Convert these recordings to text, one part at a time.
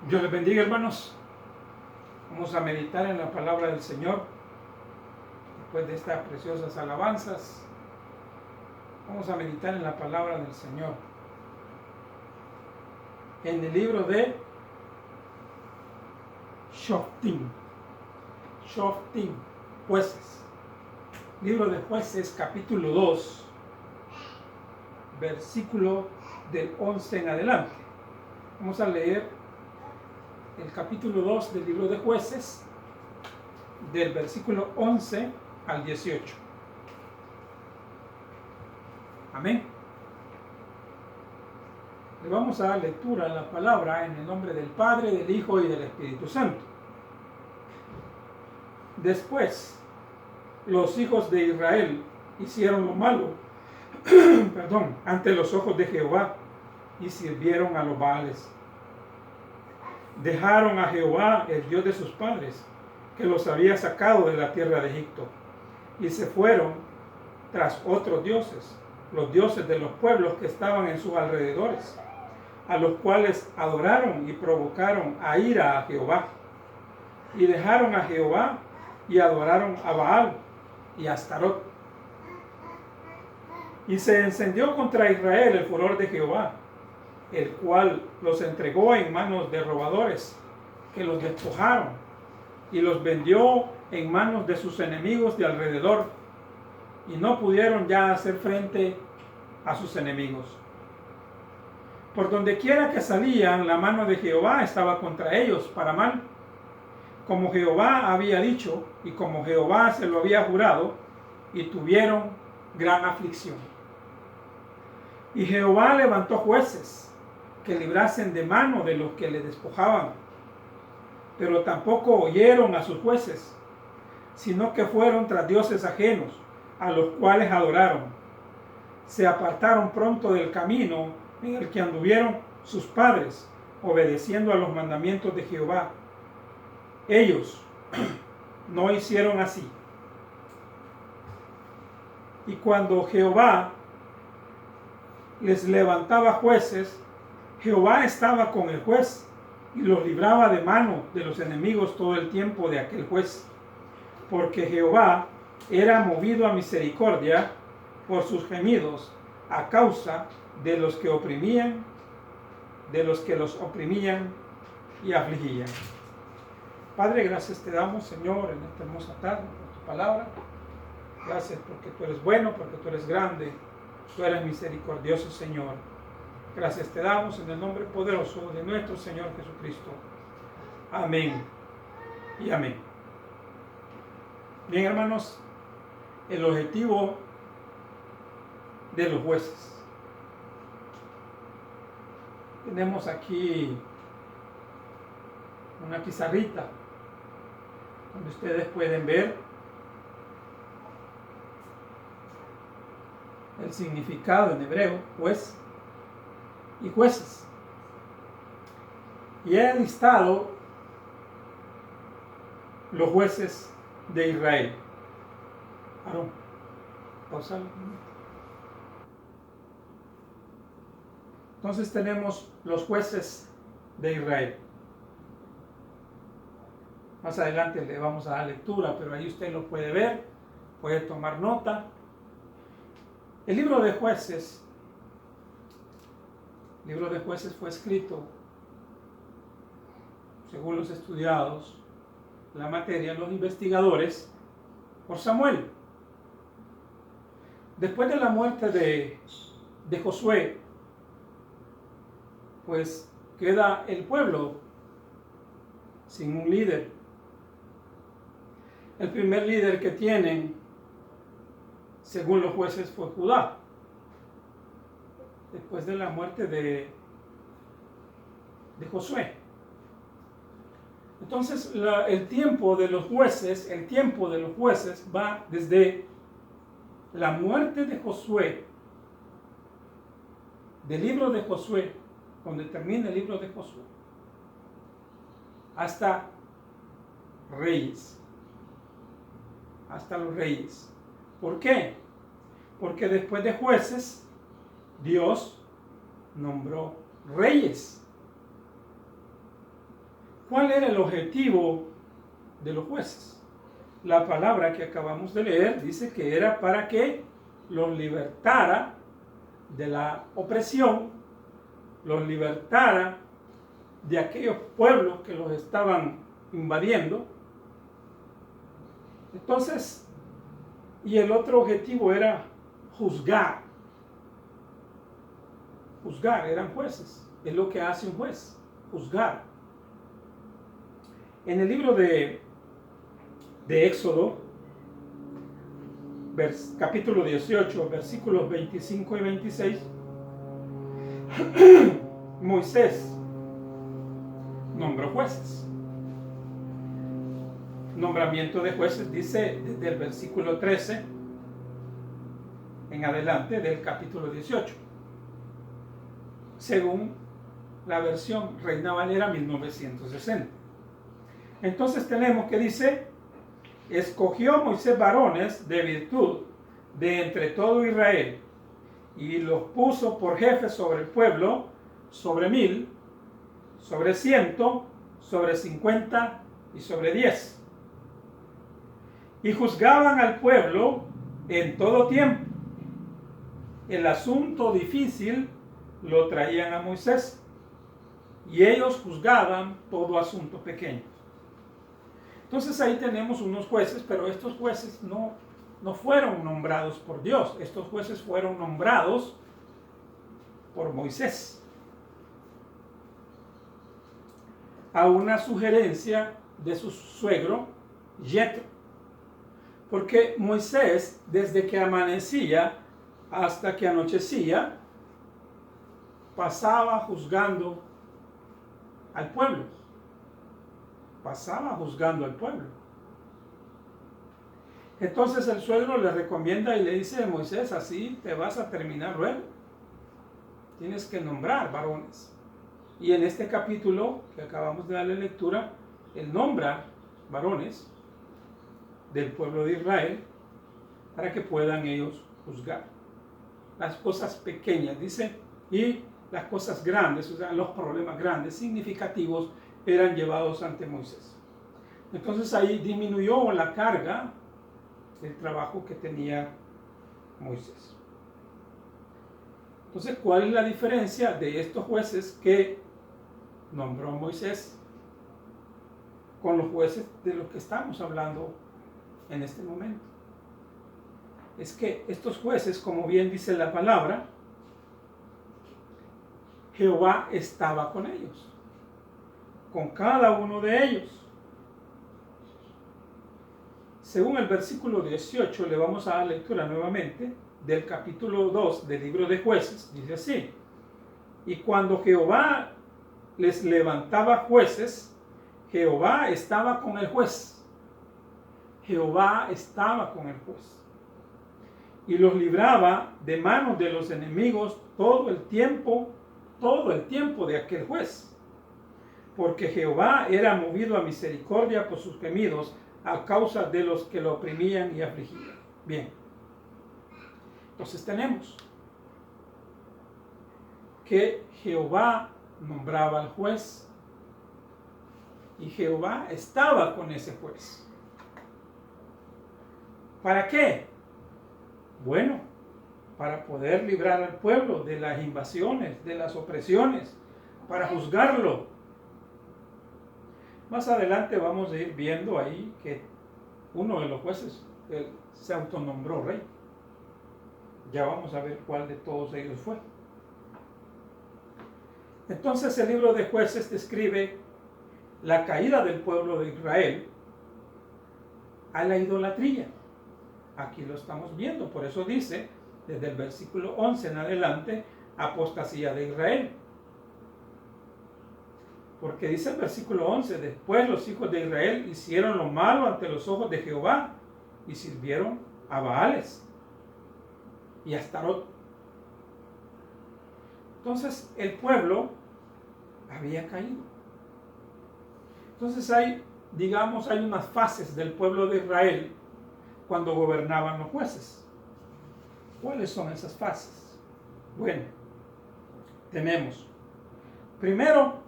Dios les bendiga, hermanos. Vamos a meditar en la palabra del Señor. Después de estas preciosas alabanzas, vamos a meditar en la palabra del Señor. En el libro de Shoftim, Jueces. Libro de Jueces, capítulo 2, versículo del 11 en adelante. Vamos a leer el capítulo 2 del libro de Jueces, del versículo 11 al 18. Amén. Le vamos a dar lectura a la palabra en el nombre del Padre, del Hijo y del Espíritu Santo. Después, los hijos de Israel hicieron lo malo ante los ojos de Jehová y sirvieron a los Baales. Dejaron a Jehová, el Dios de sus padres, que los había sacado de la tierra de Egipto, y se fueron tras otros dioses, los dioses de los pueblos que estaban en sus alrededores, a los cuales adoraron y provocaron a ira a Jehová. Y dejaron a Jehová y adoraron a Baal y a Astarot. Y se encendió contra Israel el furor de Jehová, el cual los entregó en manos de robadores, que los despojaron, y los vendió en manos de sus enemigos de alrededor, y no pudieron ya hacer frente a sus enemigos. Por donde quiera que salían, la mano de Jehová estaba contra ellos para mal, como Jehová había dicho, y como Jehová se lo había jurado, y tuvieron gran aflicción. Y Jehová levantó jueces que librasen de mano de los que le despojaban, pero tampoco oyeron a sus jueces, sino que fueron tras dioses ajenos, a los cuales adoraron. Se apartaron pronto del camino en el que anduvieron sus padres, obedeciendo a los mandamientos de Jehová. Ellos no hicieron así. Y cuando Jehová les levantaba jueces, Jehová estaba con el juez y los libraba de mano de los enemigos todo el tiempo de aquel juez, porque Jehová era movido a misericordia por sus gemidos a causa de los que oprimían, de los que los oprimían y afligían. Padre, gracias te damos, Señor, en esta hermosa tarde por tu palabra. Gracias porque tú eres bueno, porque tú eres grande, tú eres misericordioso, Señor. Gracias te damos en el nombre poderoso de nuestro Señor Jesucristo. Amén y amén. Bien, hermanos, el objetivo de los jueces. Tenemos aquí una pizarrita donde ustedes pueden ver el significado en hebreo, juez y jueces. Y he listado los jueces de Israel. Aarón, pausalo. Entonces tenemos los jueces de Israel. Más adelante le vamos a dar lectura, pero ahí usted lo puede ver, puede tomar nota. El libro de Jueces fue escrito, según los estudiados, la materia, los investigadores, por Samuel. Después de la muerte de Josué, pues queda el pueblo sin un líder. El primer líder que tienen, según los jueces, fue Judá. Después de la muerte de Josué. Entonces el tiempo de los jueces va desde la muerte de Josué, del libro de Josué, donde termina el libro de Josué, hasta reyes, hasta los reyes. ¿Por qué? Porque después de jueces, Dios nombró reyes. ¿Cuál era el objetivo de los jueces? La palabra que acabamos de leer dice que era para que los libertara de la opresión, los libertara de aquellos pueblos que los estaban invadiendo. Entonces, y el otro objetivo era juzgar. Juzgar, eran jueces. Es lo que hace un juez, juzgar. En el libro de Éxodo, capítulo 18, versículos 25 y 26, Moisés nombró jueces. Nombramiento de jueces dice desde el versículo 13 en adelante del capítulo 18, según la versión Reina Valera 1960. Entonces tenemos que dice: escogió Moisés varones de virtud de entre todo Israel y los puso por jefes sobre el pueblo, sobre 1000, sobre 100, sobre 50 y sobre 10. Y juzgaban al pueblo en todo tiempo. El asunto difícil lo traían a Moisés y ellos juzgaban todo asunto pequeño. Entonces ahí tenemos unos jueces, pero estos jueces no fueron nombrados por Dios. Estos jueces fueron nombrados por Moisés, a una sugerencia de su suegro Yetro, porque Moisés, desde que amanecía hasta que anochecía, pasaba juzgando al pueblo. Pasaba juzgando al pueblo. Entonces el suegro le recomienda y le dice: Moisés, así te vas a terminar luego. Tienes que nombrar varones. Y en este capítulo que acabamos de darle lectura, él nombra varones del pueblo de Israel para que puedan ellos juzgar las cosas pequeñas, dice, y las cosas grandes, o sea, los problemas grandes, significativos, eran llevados ante Moisés. Entonces ahí disminuyó la carga del trabajo que tenía Moisés. Entonces, ¿cuál es la diferencia de estos jueces que nombró Moisés con los jueces de los que estamos hablando en este momento? Es que estos jueces, como bien dice la palabra, Jehová estaba con ellos, con cada uno de ellos. Según el versículo 18, le vamos a dar lectura nuevamente del capítulo 2 del libro de Jueces. Dice así: y cuando Jehová les levantaba jueces, Jehová estaba con el juez. Jehová estaba con el juez. Y los libraba de manos de los enemigos todo el tiempo de aquel juez. Porque Jehová era movido a misericordia por sus gemidos a causa de los que lo oprimían y afligían. Bien. Entonces tenemos que Jehová nombraba al juez y Jehová estaba con ese juez. ¿Para qué? Bueno, para poder librar al pueblo de las invasiones, de las opresiones, para juzgarlo. Más adelante vamos a ir viendo ahí que uno de los jueces se autonombró rey. Ya vamos a ver cuál de todos ellos fue. Entonces el libro de Jueces describe la caída del pueblo de Israel a la idolatría. Aquí lo estamos viendo, por eso dice, desde el versículo 11 en adelante, apostasía de Israel. Porque dice el versículo 11, después los hijos de Israel hicieron lo malo ante los ojos de Jehová y sirvieron a Baales y a Astarot. Entonces el pueblo había caído. Entonces hay unas fases del pueblo de Israel cuando gobernaban los jueces. ¿Cuáles son esas fases? Bueno, tenemos primero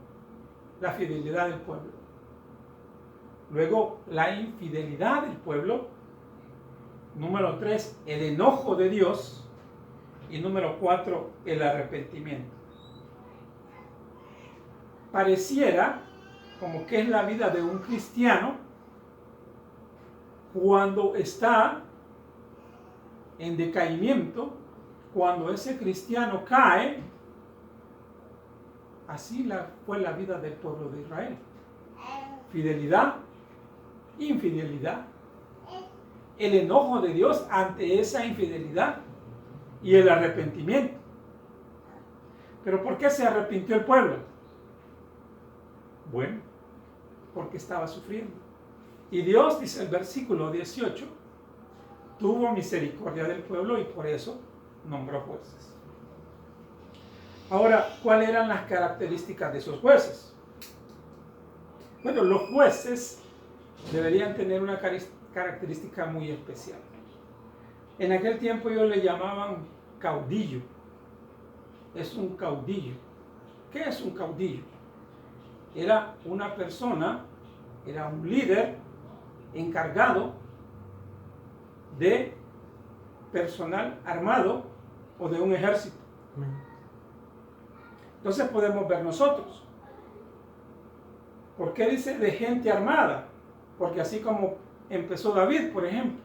la fidelidad del pueblo. Luego, la infidelidad del pueblo. Número 3, el enojo de Dios. Y número 4, el arrepentimiento. Pareciera como que es la vida de un cristiano cuando está en decaimiento, cuando ese cristiano cae. Así fue la vida del pueblo de Israel. Fidelidad, infidelidad, el enojo de Dios ante esa infidelidad y el arrepentimiento. ¿Pero por qué se arrepintió el pueblo? Bueno, porque estaba sufriendo. Y Dios, dice el versículo 18, tuvo misericordia del pueblo y por eso nombró jueces. Ahora, ¿cuáles eran las características de esos jueces? Bueno, los jueces deberían tener una característica muy especial. En aquel tiempo ellos le llamaban caudillo. Es un caudillo. ¿Qué es un caudillo? Era una persona, era un líder encargado de personal armado o de un ejército. Entonces podemos ver nosotros. ¿Por qué dice de gente armada? Porque así como empezó David, por ejemplo.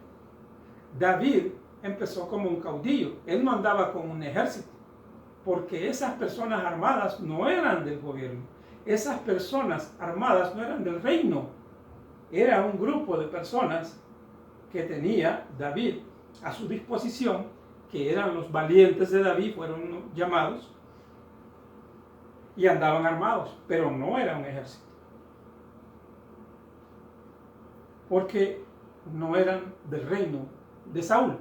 David empezó como un caudillo. Él no andaba con un ejército. Porque esas personas armadas no eran del gobierno. Esas personas armadas no eran del reino. Era un grupo de personas que tenía David a su disposición, que eran los valientes de David, fueron llamados, y andaban armados, pero no era un ejército. Porque no eran del reino de Saúl.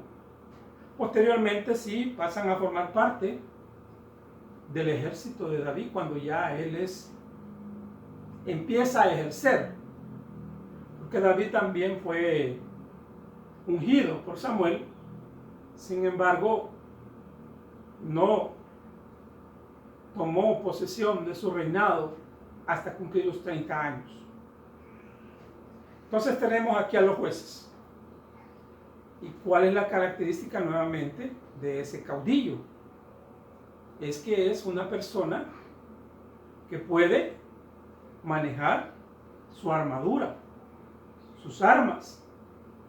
Posteriormente sí pasan a formar parte del ejército de David cuando ya él empieza a ejercer. Porque David también fue ungido por Samuel, sin embargo, no tomó posesión de su reinado hasta cumplir los 30 años. Entonces tenemos aquí a los jueces. ¿Y cuál es la característica nuevamente de ese caudillo? Es que es una persona que puede manejar su armadura, sus armas,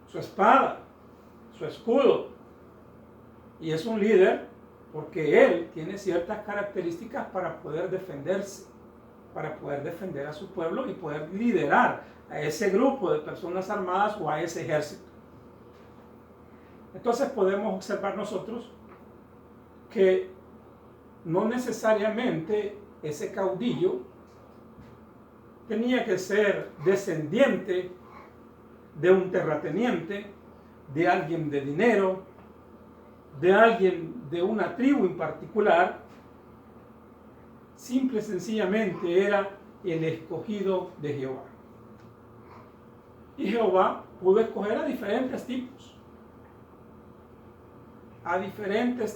su espada, su escudo. Y es un líder porque él tiene ciertas características para poder defenderse, para poder defender a su pueblo y poder liderar a ese grupo de personas armadas o a ese ejército. Entonces podemos observar nosotros que no necesariamente ese caudillo tenía que ser descendiente de un terrateniente, de alguien de dinero, de alguien de una tribu en particular. Simple y sencillamente era el escogido de Jehová. Y Jehová pudo escoger a diferentes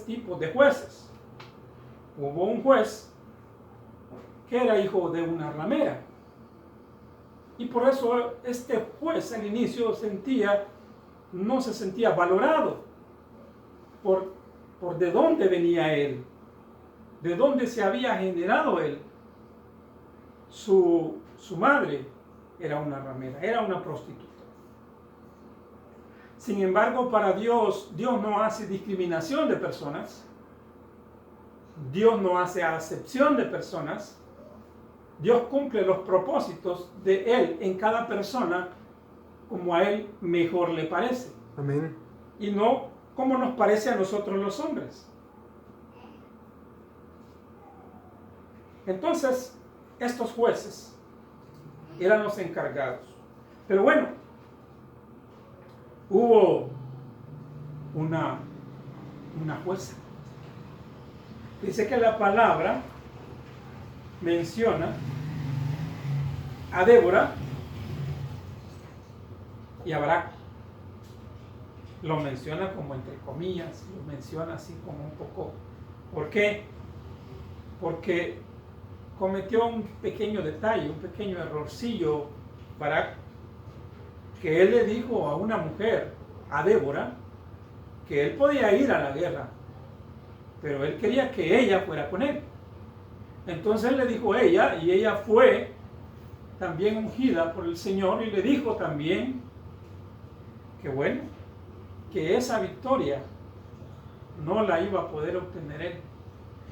tipos de jueces. Hubo un juez que era hijo de una ramera. Y por eso este juez al inicio no se sentía valorado por de dónde venía él, de dónde se había generado él. Su madre era una ramera, era una prostituta. Sin embargo, para Dios no hace discriminación de personas. Dios no hace acepción de personas. Dios cumple los propósitos de Él en cada persona como a Él mejor le parece. Amén. Y no como nos parece a nosotros los hombres. Entonces, estos jueces eran los encargados. Pero bueno, hubo una jueza. Dice que la palabra menciona a Débora y a Barak. Lo menciona como entre comillas, lo menciona así como un poco. ¿Por qué? Porque cometió un pequeño detalle, un pequeño errorcillo Barak, que él le dijo a una mujer, a Débora, que él podía ir a la guerra, pero él quería que ella fuera con él. Entonces le dijo a ella, y ella fue también ungida por el Señor, y le dijo también que bueno, que esa victoria no la iba a poder obtener él,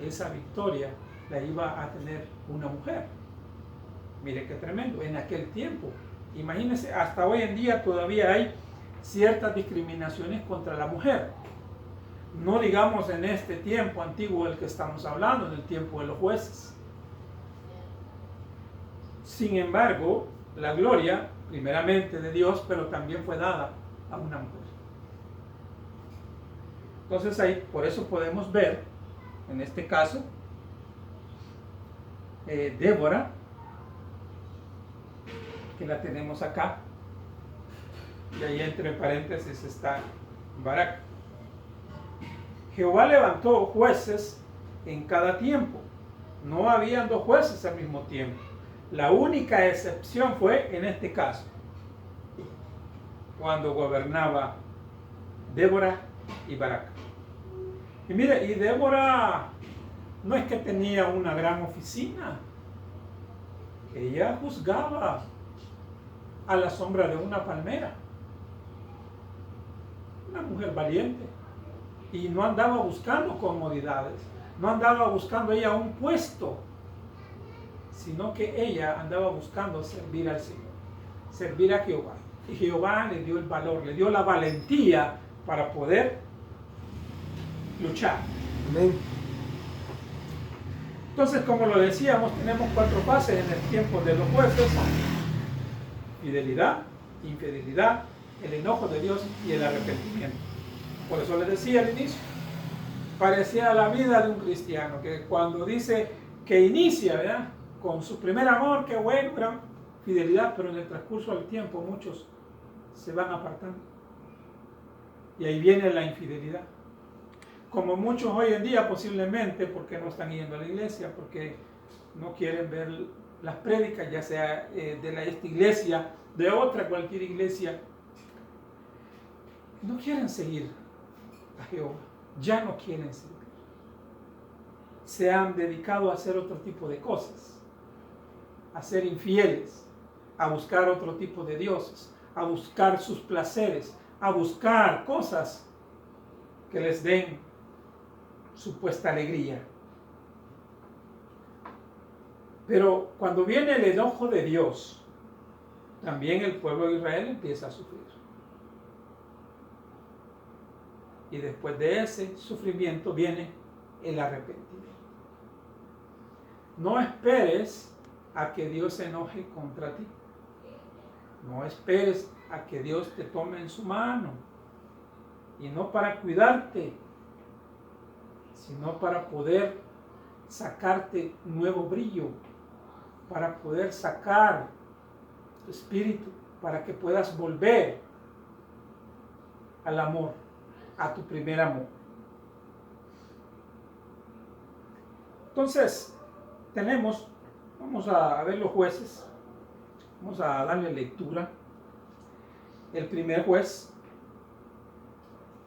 esa victoria la iba a tener una mujer. Mire qué tremendo, en aquel tiempo, imagínense, hasta hoy en día todavía hay ciertas discriminaciones contra la mujer. No digamos en este tiempo antiguo del que estamos hablando, en el tiempo de los jueces. Sin embargo, la gloria, primeramente de Dios, pero también fue dada a una mujer. Entonces ahí, por eso podemos ver, en este caso, Débora, que la tenemos acá, y ahí entre paréntesis está Barak. Jehová levantó jueces en cada tiempo. No habían dos jueces al mismo tiempo. La única excepción fue en este caso, cuando gobernaba Débora y Barak. Y mire, y Débora no es que tenía una gran oficina. Ella juzgaba a la sombra de una palmera. Una mujer valiente. Y no andaba buscando comodidades. No andaba buscando ella un puesto, sino que ella andaba buscando servir al Señor, servir a Jehová. Y Jehová le dio el valor, le dio la valentía para poder luchar. Amén. Entonces, como lo decíamos, tenemos 4 fases en el tiempo de los jueces: fidelidad, infidelidad, el enojo de Dios y el arrepentimiento. Por eso les decía al inicio, parecía la vida de un cristiano, que cuando dice que inicia, ¿verdad?, con su primer amor, que bueno, gran fidelidad, pero en el transcurso del tiempo muchos se van apartando. Y ahí viene la infidelidad. Como muchos hoy en día posiblemente porque no están yendo a la iglesia, porque no quieren ver las prédicas, ya sea de esta iglesia, de otra, cualquier iglesia. No quieren seguir a Jehová, ya no quieren servir. Se han dedicado a hacer otro tipo de cosas, a ser infieles, a buscar otro tipo de dioses, a buscar sus placeres, a buscar cosas que les den supuesta alegría. Pero cuando viene el enojo de Dios, también el pueblo de Israel empieza a sufrir. Y después de ese sufrimiento viene el arrepentimiento. No esperes a que Dios se enoje contra ti. No esperes a que Dios te tome en su mano. Y no para cuidarte, sino para poder sacarte un nuevo brillo, para poder sacar tu espíritu, para que puedas volver al amor, a tu primer amor. Entonces, vamos a ver los jueces, vamos a darle lectura. El primer juez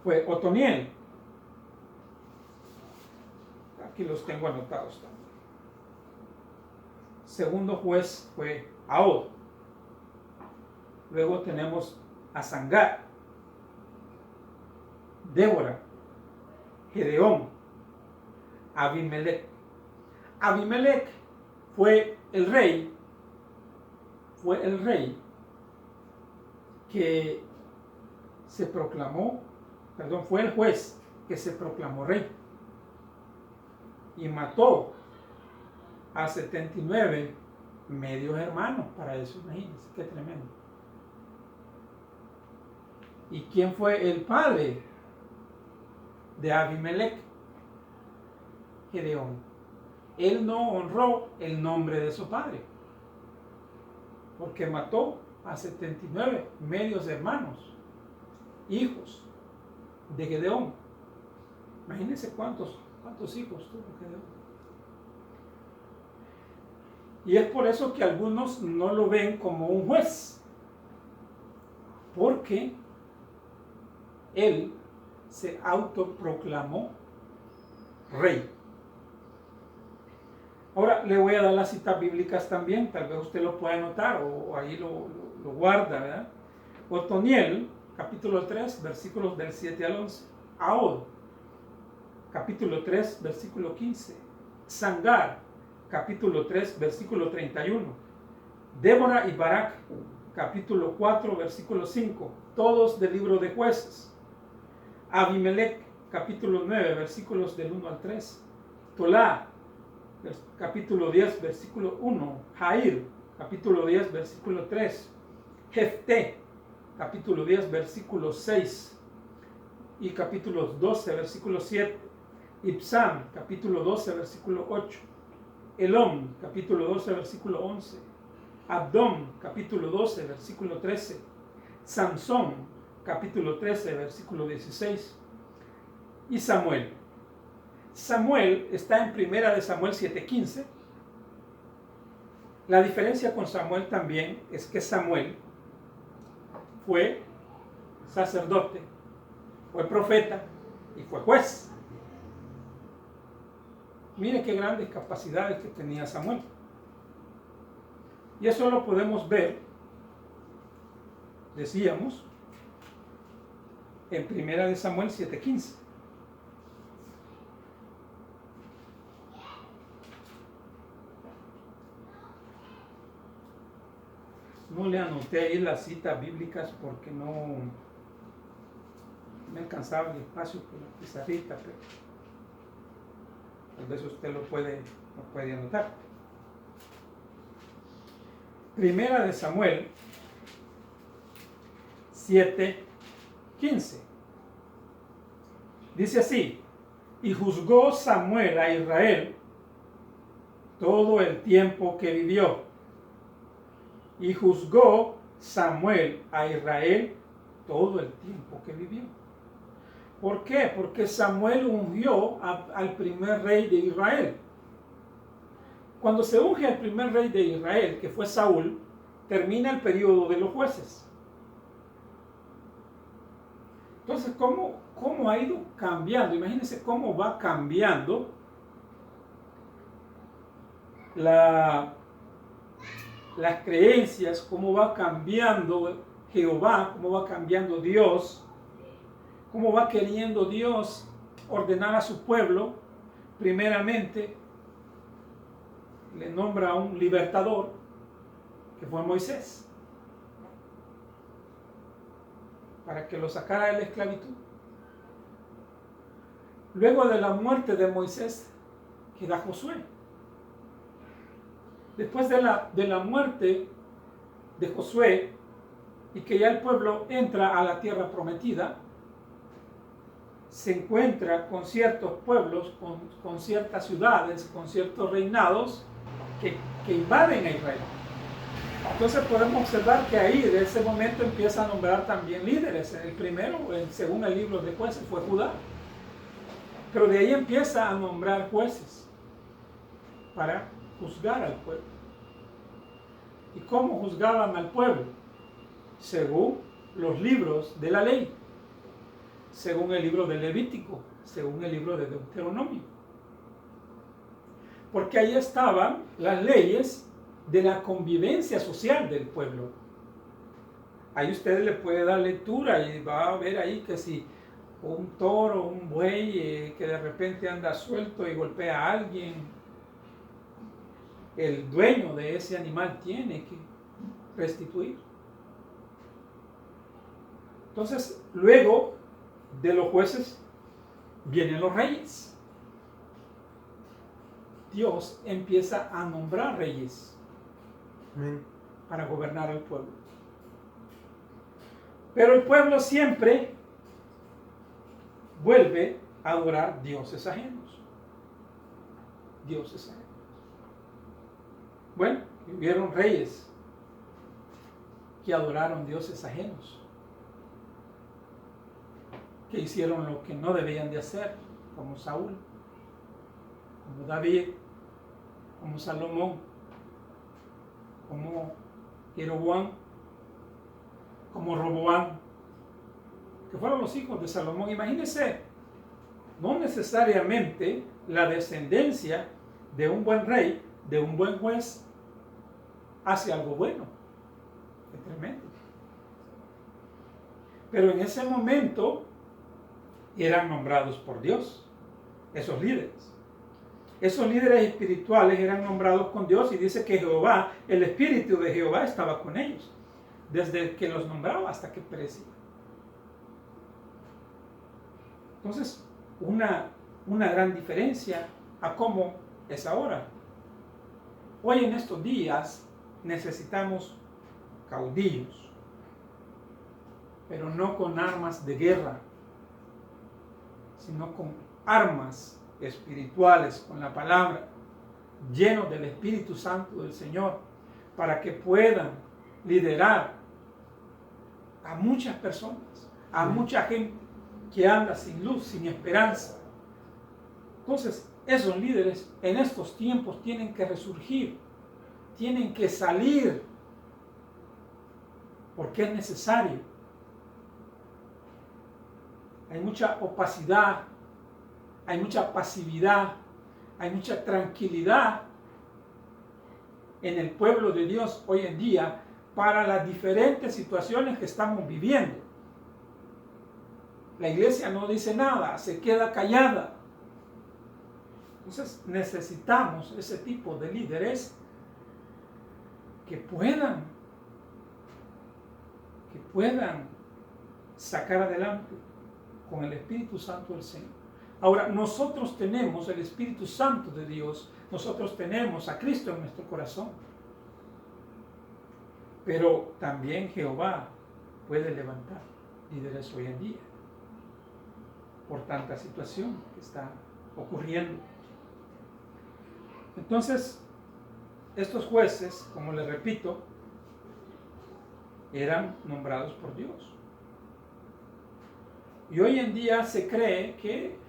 fue Otoniel. Aquí los tengo anotados también. Segundo juez fue Ahod. Luego tenemos a Sangar, Débora, Gedeón, Abimelech. Abimelech fue el rey que se proclamó, fue el juez que se proclamó rey y mató a 79 medios hermanos. Para eso, imagínense, qué tremendo. ¿Y quién fue el padre de Abimelech? Gedeón. Él no honró el nombre de su padre, porque mató a 79 medios hermanos, hijos de Gedeón. Imagínense cuántos hijos tuvo Gedeón. Y es por eso que algunos no lo ven como un juez, porque él se autoproclamó rey. Ahora le voy a dar las citas bíblicas también, tal vez usted lo pueda anotar o ahí lo guarda, ¿verdad? Otoniel, capítulo 3, versículos del 7 al 11. Ahod, capítulo 3, versículo 15. Sangar, capítulo 3, versículo 31. Débora y Barak, capítulo 4, versículo 5. Todos del libro de Jueces. Abimelech, capítulo 9, versículos del 1 al 3. Tolá, capítulo 10, versículo 1. Jair, capítulo 10, versículo 3. Jefté, capítulo 10, versículo 6. Y capítulo 12, versículo 7. Ibsam, capítulo 12, versículo 8. Elom, capítulo 12, versículo 11. Abdón, capítulo 12, versículo 13. Sansón, capítulo 13, versículo 16. Y Samuel. Samuel está en primera de Samuel 7:15. La diferencia con Samuel también es que Samuel fue sacerdote, fue profeta y fue juez. Mire qué grandes capacidades que tenía Samuel. Y eso lo podemos ver, decíamos, en primera de Samuel 7:15. No le anoté ahí las citas bíblicas porque no me alcanzaba el espacio con la pizarrita, pero tal vez usted lo puede anotar. Primera de Samuel 7:15. Dice así: y juzgó Samuel a Israel todo el tiempo que vivió. Y juzgó Samuel a Israel todo el tiempo que vivió. ¿Por qué? Porque Samuel ungió al primer rey de Israel. Cuando se unge al primer rey de Israel, que fue Saúl, termina el periodo de los jueces. Entonces, ¿cómo ha ido cambiando? Imagínense cómo va cambiando las creencias, cómo va cambiando Jehová, cómo va cambiando Dios, cómo va queriendo Dios ordenar a su pueblo. Primeramente, le nombra a un libertador, que fue Moisés, para que lo sacara de la esclavitud. Luego de la muerte de Moisés, queda Josué. Después de la muerte de Josué, y que ya el pueblo entra a la tierra prometida, se encuentra con ciertos pueblos, con ciertas ciudades, con ciertos reinados que invaden a Israel. Entonces podemos observar que ahí, de ese momento, empieza a nombrar también líderes. El primero, según el libro de Jueces, fue Judá. Pero de ahí empieza a nombrar jueces para juzgar al pueblo. ¿Y cómo juzgaban al pueblo? Según los libros de la ley, según el libro de Levítico, según el libro de Deuteronomio. Porque ahí estaban las leyes de la convivencia social del pueblo. Ahí usted le puede dar lectura y va a ver ahí que si un toro, un buey que de repente anda suelto y golpea a alguien, el dueño de ese animal tiene que restituir. Entonces, luego de los jueces vienen los reyes. Dios empieza a nombrar reyes para gobernar al pueblo. Pero el pueblo siempre vuelve a adorar dioses ajenos. Dioses ajenos. Bueno, hubieron reyes que adoraron dioses ajenos, que hicieron lo que no debían de hacer, como Saúl, como David, como Salomón, como Jeroboam. como Roboam, que fueron los hijos de Salomón. Imagínense, no necesariamente la descendencia de un buen rey, de un buen juez, hace algo bueno. Es tremendo. Pero en ese momento eran nombrados por Dios, esos líderes. Esos líderes espirituales eran nombrados con Dios y dice que Jehová, el Espíritu de Jehová estaba con ellos, desde que los nombraba hasta que perecían. Entonces, una gran diferencia a cómo es ahora. Hoy en estos días necesitamos caudillos, pero no con armas de guerra, sino con armas espirituales, con la palabra, llenos del Espíritu Santo del Señor, para que puedan liderar a muchas personas, a mucha gente que anda sin luz, sin esperanza. Entonces, esos líderes en estos tiempos tienen que resurgir, tienen que salir, porque es necesario. Hay mucha opacidad, hay mucha pasividad, hay mucha tranquilidad en el pueblo de Dios hoy en día para las diferentes situaciones que estamos viviendo. La iglesia no dice nada, se queda callada. Entonces necesitamos ese tipo de líderes que puedan sacar adelante con el Espíritu Santo del Señor. Ahora, nosotros tenemos el Espíritu Santo de Dios, nosotros tenemos a Cristo en nuestro corazón. Pero también Jehová puede levantar líderes hoy en día por tanta situación que está ocurriendo. Entonces, estos jueces, como les repito, eran nombrados por Dios. Y hoy en día se cree que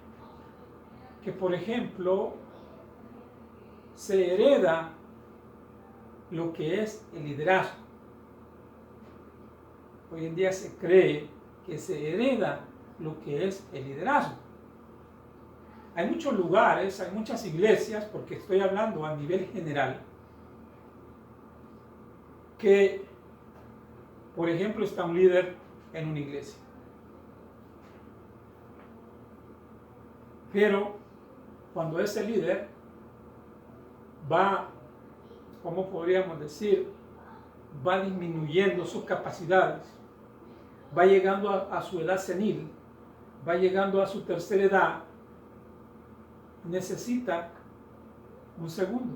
por ejemplo, se hereda lo que es el liderazgo. Hoy en día se cree que se hereda lo que es el liderazgo. Hay muchos lugares, hay muchas iglesias, porque estoy hablando a nivel general, que, por ejemplo, está un líder en una iglesia. Pero cuando ese líder va, ¿cómo podríamos decir? Va disminuyendo sus capacidades, va llegando a su edad senil, va llegando a su tercera edad, necesita un segundo.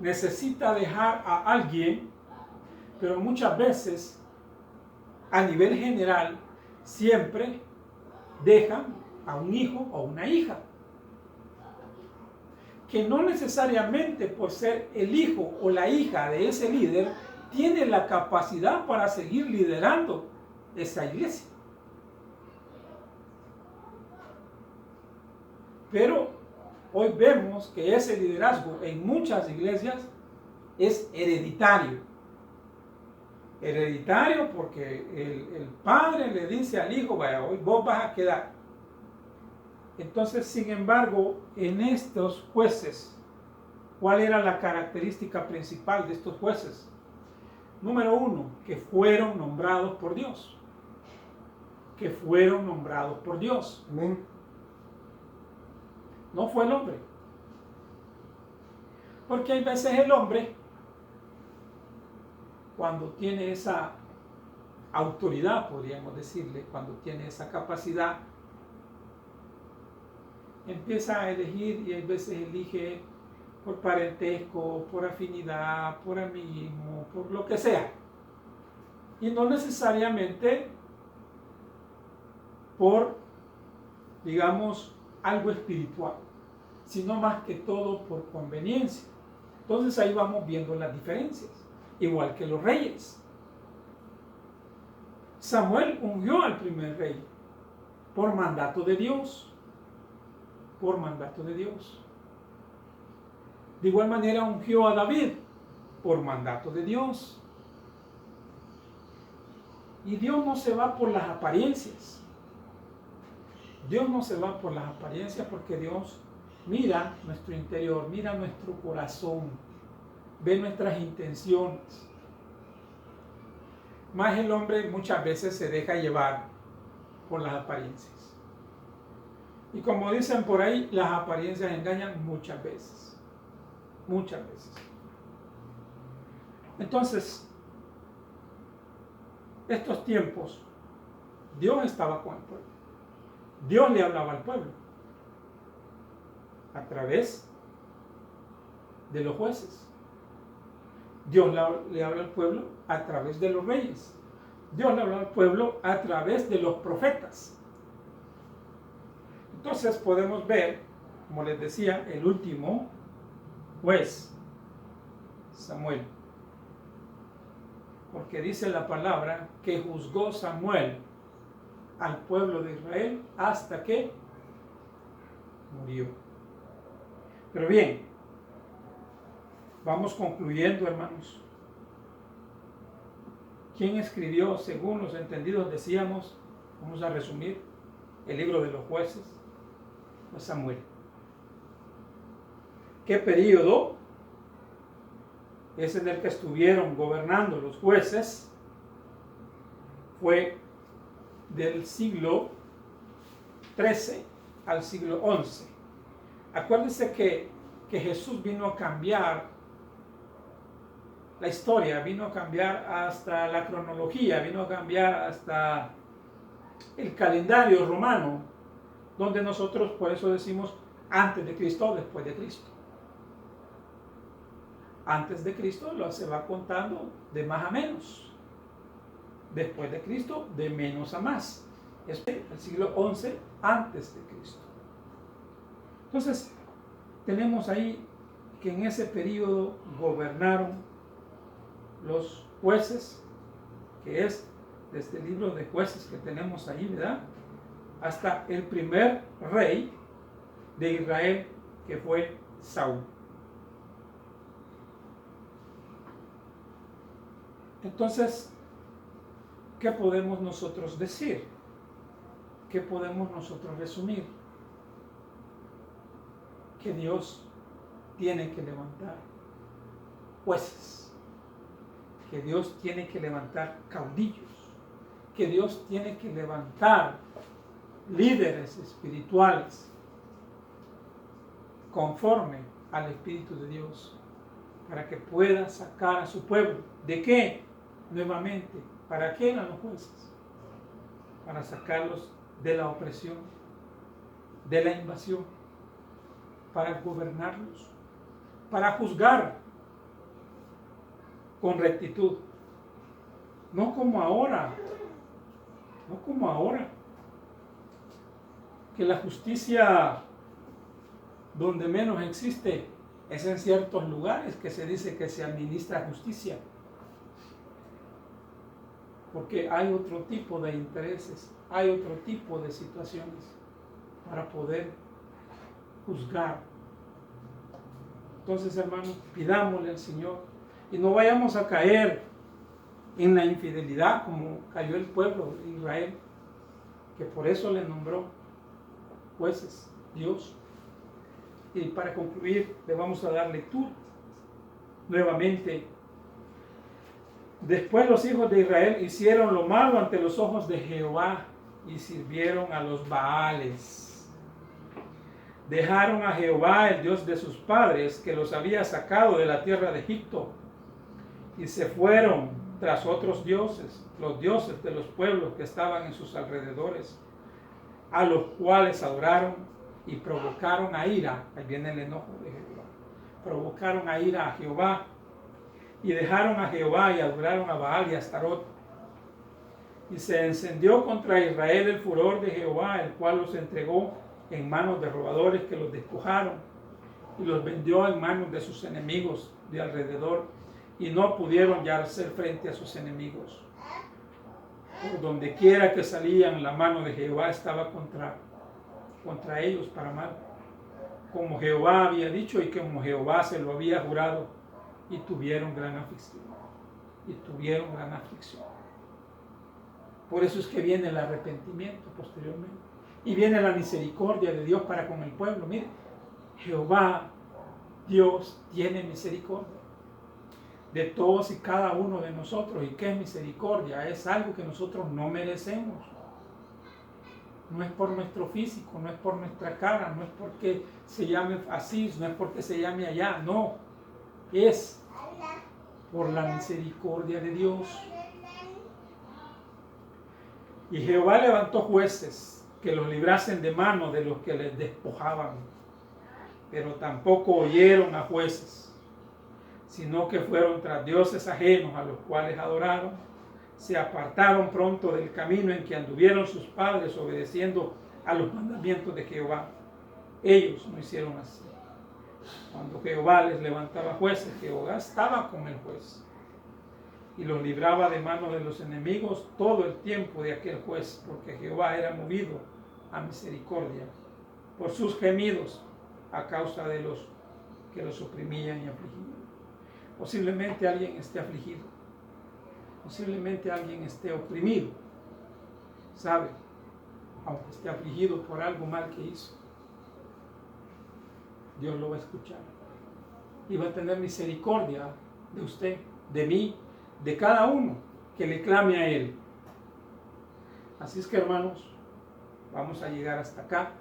Necesita dejar a alguien, pero muchas veces, a nivel general, siempre dejan a un hijo o una hija, que no necesariamente por ser el hijo o la hija de ese líder tiene la capacidad para seguir liderando esa iglesia. Pero hoy vemos que ese liderazgo en muchas iglesias es hereditario. Hereditario porque el padre le dice al hijo, vaya, hoy vos vas a quedar. Entonces, sin embargo, en estos jueces, ¿cuál era la característica principal de estos jueces? Número uno, que fueron nombrados por Dios. Que fueron nombrados por Dios. Amén. No fue el hombre. Porque hay veces el hombre, cuando tiene esa autoridad, podríamos decirle, cuando tiene esa capacidad, empieza a elegir y a veces elige por parentesco, por afinidad, por amiguismo, por lo que sea. Y no necesariamente por, digamos, algo espiritual, sino más que todo por conveniencia. Entonces ahí vamos viendo las diferencias, igual que los reyes. Samuel ungió al primer rey por mandato de Dios. Por mandato de Dios. De igual manera ungió a David por mandato de Dios. Y Dios no se va por las apariencias. Dios no se va por las apariencias porque Dios mira nuestro interior, mira nuestro corazón, ve nuestras intenciones. Más el hombre muchas veces se deja llevar por las apariencias. Y como dicen por ahí, las apariencias engañan muchas veces. Muchas veces. Entonces, estos tiempos, Dios estaba con el pueblo. Dios le hablaba al pueblo a través de los jueces. Dios le habla al pueblo a través de los reyes. Dios le habla al pueblo a través de los profetas. Entonces podemos ver, como les decía, el último juez, Samuel. Porque dice la palabra que juzgó Samuel al pueblo de Israel hasta que murió. Pero bien, vamos concluyendo, hermanos. ¿Quién escribió, según los entendidos decíamos, vamos a resumir, el libro de los jueces? Pues Samuel. ¿Qué periodo es en el que estuvieron gobernando los jueces? Fue del siglo XIII al siglo XI. Acuérdense que Jesús vino a cambiar la historia, vino a cambiar hasta la cronología, vino a cambiar hasta el calendario romano, donde nosotros por eso decimos antes de Cristo o después de Cristo. Antes de Cristo se va contando de más a menos. Después de Cristo, de menos a más. Es el siglo XI antes de Cristo. Entonces, tenemos ahí que en ese periodo gobernaron los jueces, que es desde el libro de jueces que tenemos ahí, ¿verdad? Hasta el primer rey de Israel, que fue Saúl. Entonces, ¿qué podemos nosotros decir? ¿Qué podemos nosotros resumir? Que Dios tiene que levantar jueces, que Dios tiene que levantar caudillos, que Dios tiene que levantar líderes espirituales conforme al Espíritu de Dios para que pueda sacar a su pueblo. ¿De qué? Nuevamente, ¿para qué eran los jueces? Para sacarlos de la opresión, de la invasión, para gobernarlos, para juzgar con rectitud. No como ahora, que la justicia donde menos existe es en ciertos lugares que se dice que se administra justicia. Porque hay otro tipo de intereses, hay otro tipo de situaciones para poder juzgar. Entonces, hermanos, pidámosle al Señor y no vayamos a caer en la infidelidad como cayó el pueblo de Israel, que por eso le nombró jueces Dios. Y para concluir, le vamos a dar lectura nuevamente. Después los hijos de Israel hicieron lo malo ante los ojos de Jehová y sirvieron a los Baales. Dejaron a Jehová, el Dios de sus padres, que los había sacado de la tierra de Egipto, y se fueron tras otros dioses, los dioses de los pueblos que estaban en sus alrededores, a los cuales adoraron y provocaron a ira. Ahí viene el enojo de Jehová. Provocaron a ira a Jehová y dejaron a Jehová y adoraron a Baal y a Astarot. Y se encendió contra Israel el furor de Jehová, el cual los entregó en manos de robadores que los despojaron y los vendió en manos de sus enemigos de alrededor, y no pudieron ya hacer frente a sus enemigos. Por donde quiera que salían, la mano de Jehová estaba contra ellos para mal, como Jehová había dicho y como Jehová se lo había jurado, y tuvieron gran aflicción. Por eso es que viene el arrepentimiento posteriormente. Y viene la misericordia de Dios para con el pueblo. Mire, Jehová, Dios, tiene misericordia de todos y cada uno de nosotros. ¿Y qué es misericordia? Es algo que nosotros no merecemos. No es por nuestro físico, no es por nuestra cara, no es porque se llame así, no es porque se llame allá, no. Es por la misericordia de Dios. Y Jehová levantó jueces que los librasen de mano de los que les despojaban, pero tampoco oyeron a jueces, sino que fueron tras dioses ajenos a los cuales adoraron. Se apartaron pronto del camino en que anduvieron sus padres, obedeciendo a los mandamientos de Jehová. Ellos no hicieron así. Cuando Jehová les levantaba jueces, Jehová estaba con el juez y los libraba de manos de los enemigos todo el tiempo de aquel juez, porque Jehová era movido a misericordia por sus gemidos a causa de los que los oprimían y afligían. Posiblemente alguien esté afligido, posiblemente alguien esté oprimido, ¿sabe? Aunque esté afligido por algo mal que hizo, Dios lo va a escuchar y va a tener misericordia de usted, de mí, de cada uno que le clame a Él. Así es que, hermanos, vamos a llegar hasta acá.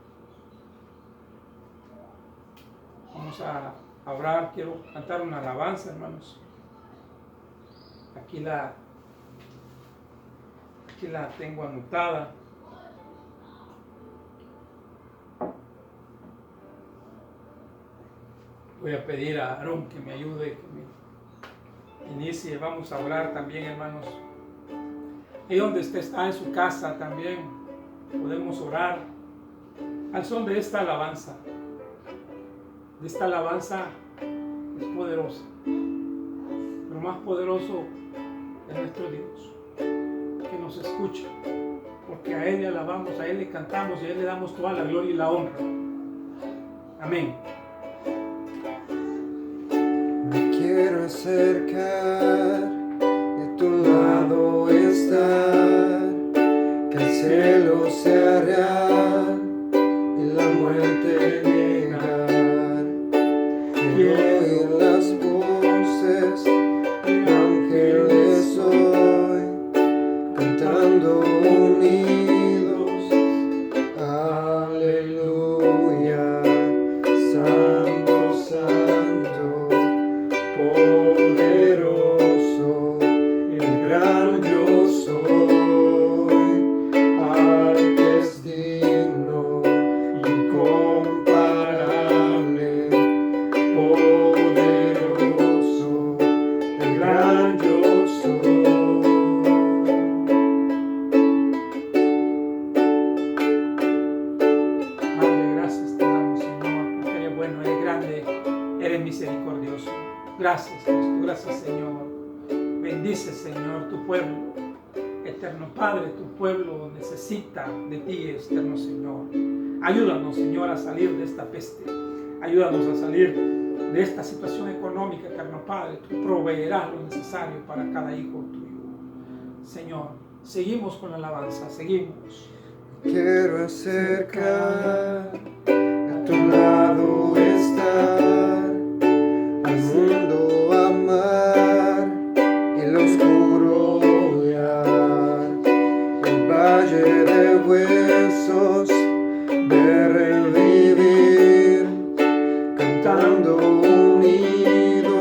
Vamos a orar. Quiero cantar una alabanza, hermanos. Aquí la tengo anotada. Voy a pedir a Aarón que me ayude, que me inicie. Vamos a orar también, hermanos. Y donde usted está en su casa también podemos orar al son de esta alabanza. De esta alabanza es poderosa. Pero más poderoso es nuestro Dios, que nos escucha, porque a Él le alabamos, a Él le cantamos y a Él le damos toda la gloria y la honra. Amén. Me quiero acercar, de tu lado estar, que el cielo sea real y la muerte negar. Quiero oír las voces de ángeles hoy, cantando unidos, aleluya, santo, santo, poderoso, el gran yo soy, al que es digno, incomparable, poderoso, el gran yo soy. Padre, gracias te damos, Señor, porque eres bueno, eres grande, eres misericordioso. Gracias, Cristo, gracias, Señor. Bendice, Señor, tu pueblo. Eterno Padre, tu pueblo necesita de ti, eterno Señor. Ayúdanos, Señor, a salir de esta peste. Ayúdanos a salir de esta situación económica, eterno Padre. Tú proveerás lo necesario para cada hijo tuyo. Señor, seguimos con la alabanza, seguimos. Quiero acercar, a tu lado estar, al mundo amar, el oscuro odiar, el valle de huesos, ver revivir, cantando unido.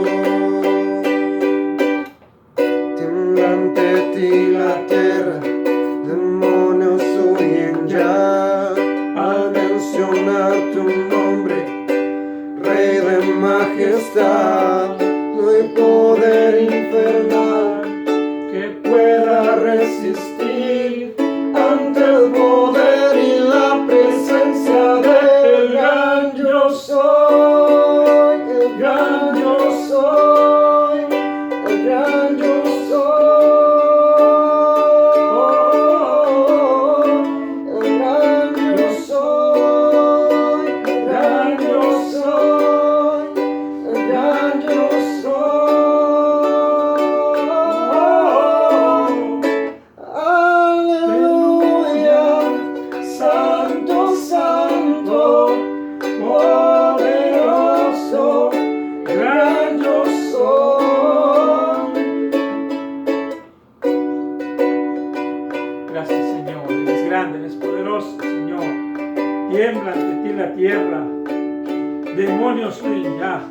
Tiembla ante ti la tierra, demonios huyen ya al mencionar tu nombre, Rey de majestad. No hay poder infernal que pueda resistir ante el poder y la presencia del gran yo soy, el gran yo soy, el gran yo soy, el gran yo soy, el gran yo soy, el gran yo soy. demonios huyen ya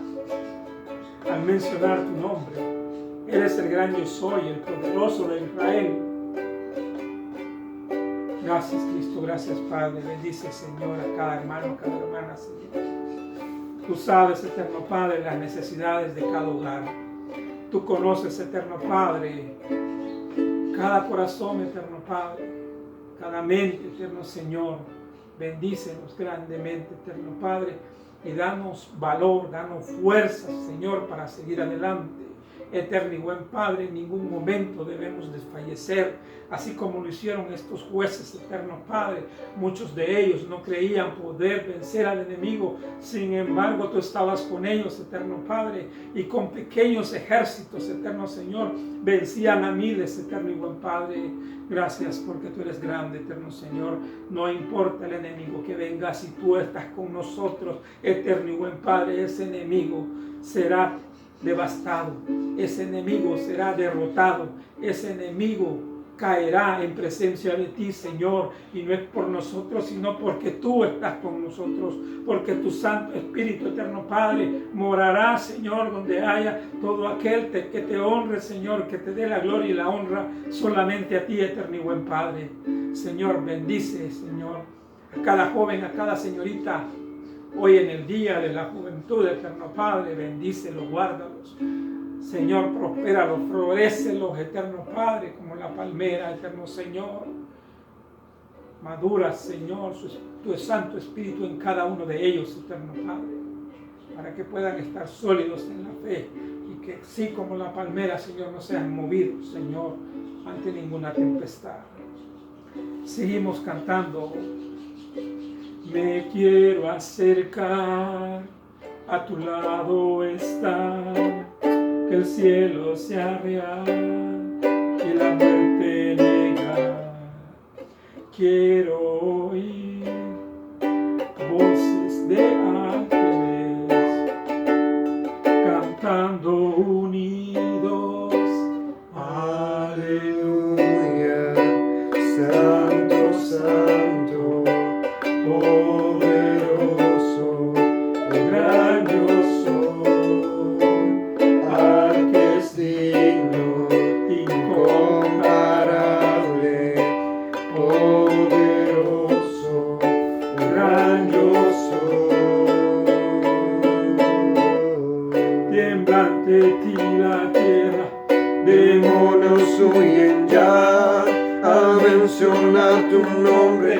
al mencionar tu nombre. Eres el gran yo soy, el poderoso de Israel. Gracias, Cristo, gracias, Padre. Bendice, Señor, a cada hermano, a cada hermana, Señor. Tú sabes, eterno Padre, las necesidades de cada hogar. Tú conoces, eterno Padre, cada corazón, eterno Padre, cada mente, eterno Señor. Bendícenos grandemente, eterno Padre, y danos valor, danos fuerzas, Señor, para seguir adelante. Eterno y buen Padre, en ningún momento debemos desfallecer, así como lo hicieron estos jueces, eterno Padre. Muchos de ellos no creían poder vencer al enemigo, sin embargo tú estabas con ellos, eterno Padre, y con pequeños ejércitos, eterno Señor, vencían a miles, eterno y buen Padre. Gracias porque tú eres grande, eterno Señor. No importa el enemigo que venga, si tú estás con nosotros, eterno y buen Padre, ese enemigo será devastado, ese enemigo será derrotado, ese enemigo caerá en presencia de ti, Señor, y no es por nosotros, sino porque tú estás con nosotros, porque tu Santo Espíritu, eterno Padre, morará, Señor, donde haya todo aquel que te honre, Señor, que te dé la gloria y la honra solamente a ti, eterno y buen Padre. Señor, bendice, Señor, a cada joven, a cada señorita, hoy en el día de la juventud, eterno Padre, bendícelos, guárdalos. Señor, prospéralos, florécelos, eterno Padre, como la palmera, eterno Señor. Madura, Señor, tu Santo Espíritu en cada uno de ellos, eterno Padre, para que puedan estar sólidos en la fe y que así como la palmera, Señor, no sean movidos, Señor, ante ninguna tempestad. Seguimos cantando. Me quiero acercar, a tu lado estar, que el cielo sea real y la muerte negar. Quiero oír voces de ángeles cantando unidos. Aleluya, Santo, Santo, poderoso, gran yo soy, al que es digno, incomparable, poderoso, gran yo soy. Temblante tira tierra, demonios huyen ya al mencionar tu nombre.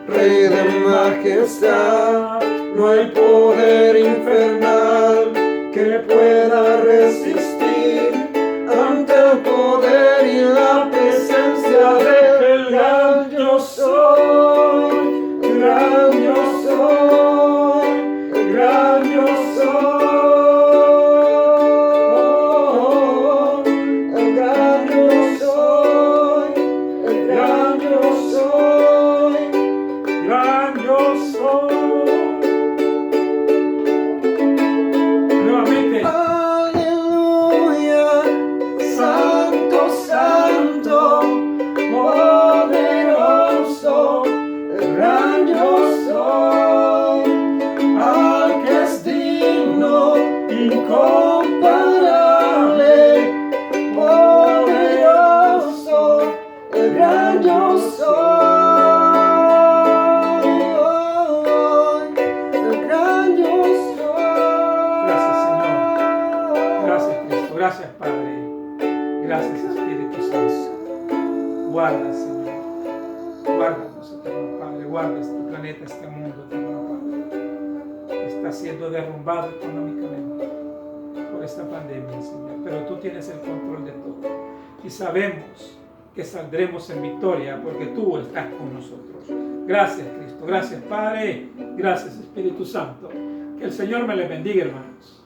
Rey de majestad, no hay poder infernal que pueda resistir ante el poder y la presencia del gran yo soy, gran yo soy, gran yo soy, el gran yo soy, el gran yo soy. Gran yo soy. Nuevamente. Aleluya, Santo, Santo, poderoso, el gran yo soy, al que es digno, incomparable, poderoso, el gran yo soy. Gracias, Padre. Gracias, Espíritu Santo. Guarda, Señor. Guárdanos, eterno Padre. Guarda este planeta, este mundo, eterno Padre. Está siendo derrumbado económicamente por esta pandemia, Señor. Pero tú tienes el control de todo. Y sabemos que saldremos en victoria porque tú estás con nosotros. Gracias, Cristo. Gracias, Padre. Gracias, Espíritu Santo. Que el Señor me les bendiga, hermanos.